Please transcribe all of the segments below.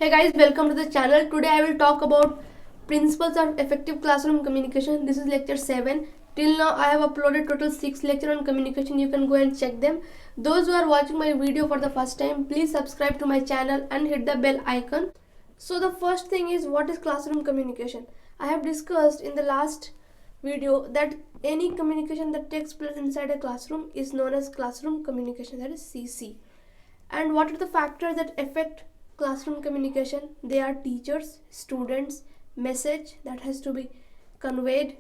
Hey guys, welcome to the channel. Today I will talk about principles of effective classroom communication. This is lecture 7. Till now I have uploaded total 6 lecture on communication. You can go and check them. Those who are watching my video for the first time, please subscribe to my channel and hit the bell icon. So the first thing is, what is classroom communication? I have discussed in the last video that any communication that takes place inside a classroom is known as classroom communication, that is CC. And what are the factors that affect classroom communication? They are teachers, students, message that has to be conveyed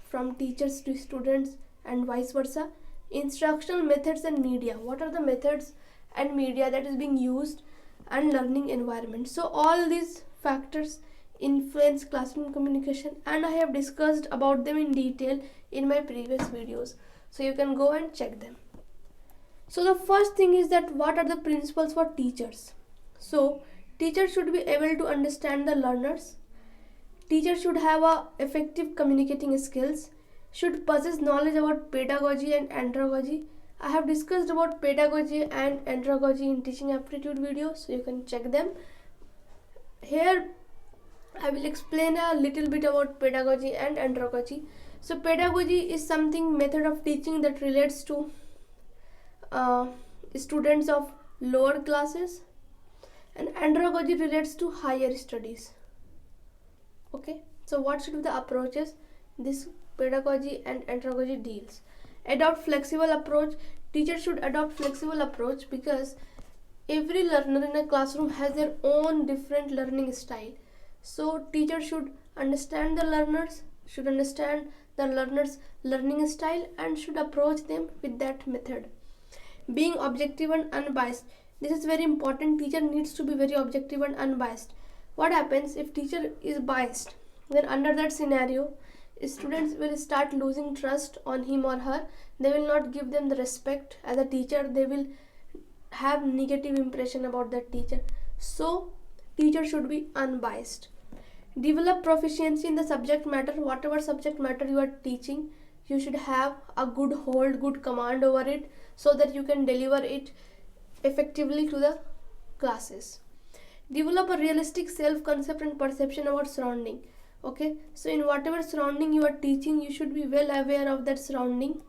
from teachers to students and vice versa, instructional methods and media. What are the methods and media that is being used, and learning environment. So all these factors influence classroom communication, and I have discussed about them in detail in my previous videos, so you can go and check them. So the first thing is that what are the principles for teachers? So teachers should be able to understand the learners. Teachers should have a effective communicating skills, should possess knowledge about pedagogy and andragogy. I have discussed about pedagogy and andragogy in teaching aptitude videos, so you can check them. Here I will explain a little bit about pedagogy and andragogy. So pedagogy is something method of teaching that relates to students of lower classes, and andragogy relates to higher studies. Okay, so what should be the approaches this pedagogy and andragogy deals? Adopt flexible approach. Teachers should adopt flexible approach because every learner in a classroom has their own different learning style. So teachers should understand the learners, should understand the learners' learning style, and should approach them with that method. Being objective and unbiased. This is very important. Teacher needs to be very objective and unbiased. What happens if teacher is biased? Then under that scenario, students will start losing trust on him or her. They will not give them the respect as a teacher. They will have negative impression about that teacher. So teacher should be unbiased. Develop proficiency in the subject matter. Whatever subject matter you are teaching, you should have a good hold, good command over it, so that you can deliver it effectively to the classes. Develop a realistic self-concept and perception about surrounding. Okay, so in whatever surrounding you are teaching, you should be well aware of that surrounding,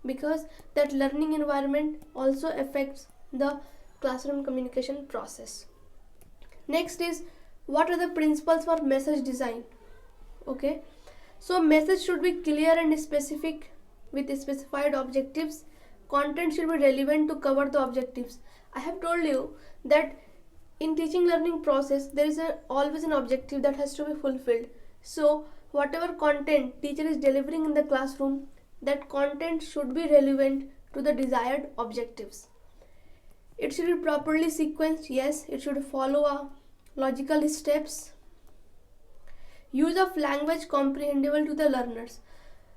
because that learning environment also affects the classroom communication process. Next is, what are the principles for message design? Okay, so message should be clear and specific with specified objectives. Content should be relevant to cover the objectives. I have told you that in teaching learning process there is always an objective that has to be fulfilled. So whatever content teacher is delivering in the classroom, that content should be relevant to the desired objectives. It should be properly sequenced. Yes, it should follow a logical steps. Use of language comprehensible to the learners.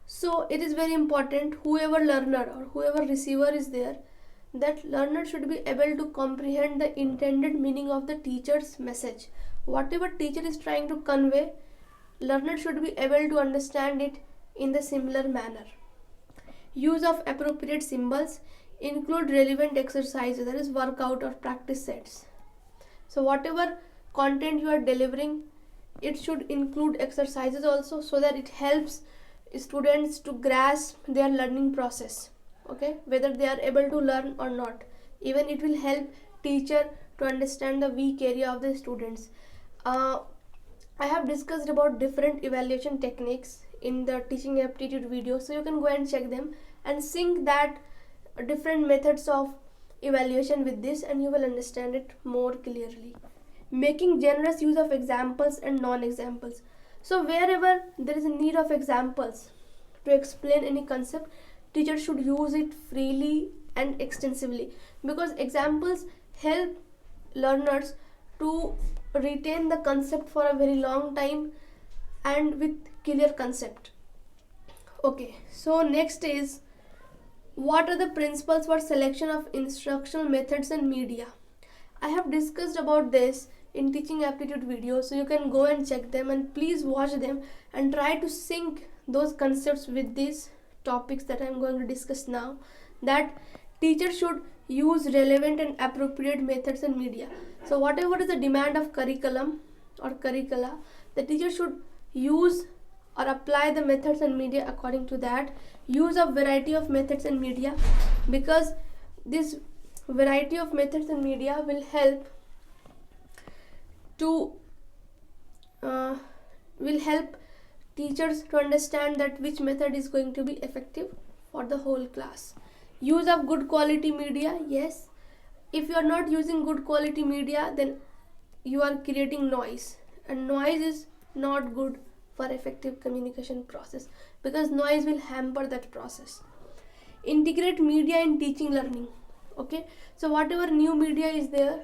So it is very important, whoever learner or whoever receiver is there, that learner should be able to comprehend the intended meaning of the teacher's message. Whatever teacher is trying to convey, learner should be able to understand it in the similar manner. Use of appropriate symbols. Include relevant exercises, that is workout or practice sets. So whatever content you are delivering, it should include exercises also, so that it helps students to grasp their learning process. Okay, whether they are able to learn or not. Even it will help teacher to understand the weak area of the students. I have discussed about different evaluation techniques in the teaching aptitude video, so you can go and check them and sync that different methods of evaluation with this, and you will understand it more clearly. Making generous use of examples and non-examples. So wherever there is a need of examples to explain any concept, teachers should use it freely and extensively, because examples help learners to retain the concept for a very long time and with clear concept. Okay, so next is, what are the principles for selection of instructional methods and media? I have discussed about this in teaching aptitude videos, so you can go and check them, and please watch them and try to sync those concepts with these topics that I am going to discuss now. That teachers should use relevant and appropriate methods and media. So whatever is the demand of curriculum or curricula, the teacher should use or apply the methods and media according to that. Use a variety of methods and media, because this variety of methods and media will help teachers to understand that which method is going to be effective for the whole class. Use of good quality media. Yes, if you are not using good quality media, then you are creating noise, and noise is not good for effective communication process, because noise will hamper that process. Integrate media in teaching learning. Okay, so whatever new media is there,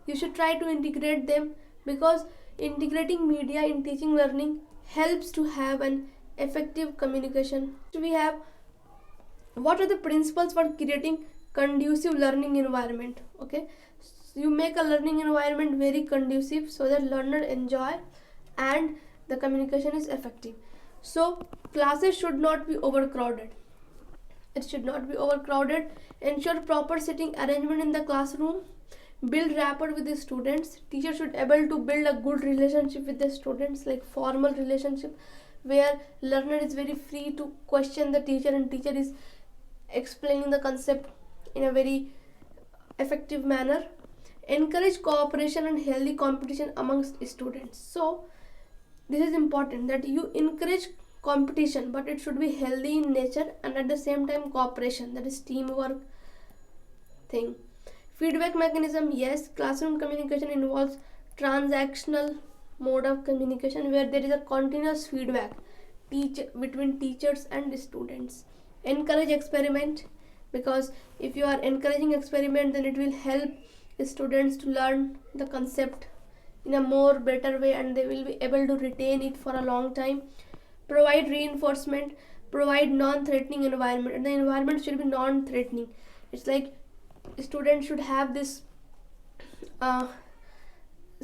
you should try to integrate them, because integrating media in teaching learning helps to have an effective communication. We have, what are the principles for creating conducive learning environment? Okay, so you make a learning environment very conducive so that learner enjoy and the communication is effective. So classes should not be overcrowded. It should not be overcrowded. Ensure proper seating arrangement in the classroom. Build rapport with the students. Teacher should able to build a good relationship with the students, like formal relationship, where learner is very free to question the teacher and teacher is explaining the concept in a very effective manner. Encourage cooperation and healthy competition amongst students. So this is important, that you encourage competition, but it should be healthy in nature, and at the same time cooperation, that is teamwork thing. Feedback mechanism. Yes, classroom communication involves transactional mode of communication, where there is a continuous feedback between teachers and students. Encourage experiment, because if you are encouraging experiment, then it will help students to learn the concept in a more better way, and they will be able to retain it for a long time. Provide reinforcement. Provide non-threatening environment, and the environment should be non-threatening. It's like students should have this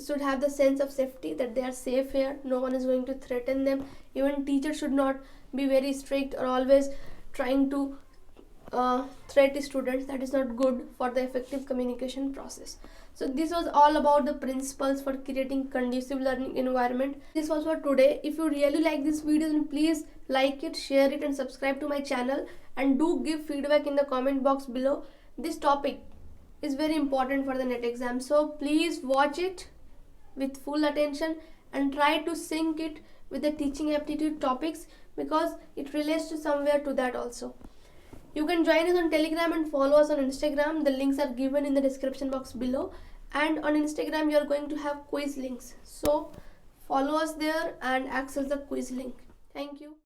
should have the sense of safety, that they are safe here, no one is going to threaten them. Even teachers should not be very strict or always trying to threat students. That is not good for the effective communication process. So this was all about the principles for creating conducive learning environment. This was for today. If you really like this video, then please like it, share it, and subscribe to my channel, and do give feedback in the comment box below. This topic is very important for the NET exam, so please watch it with full attention and try to sync it with the teaching aptitude topics, because it relates to somewhere to that also. You can join us on Telegram and follow us on Instagram. The links are given in the description box below, and on Instagram you are going to have quiz links, so follow us there and access the quiz link. Thank you.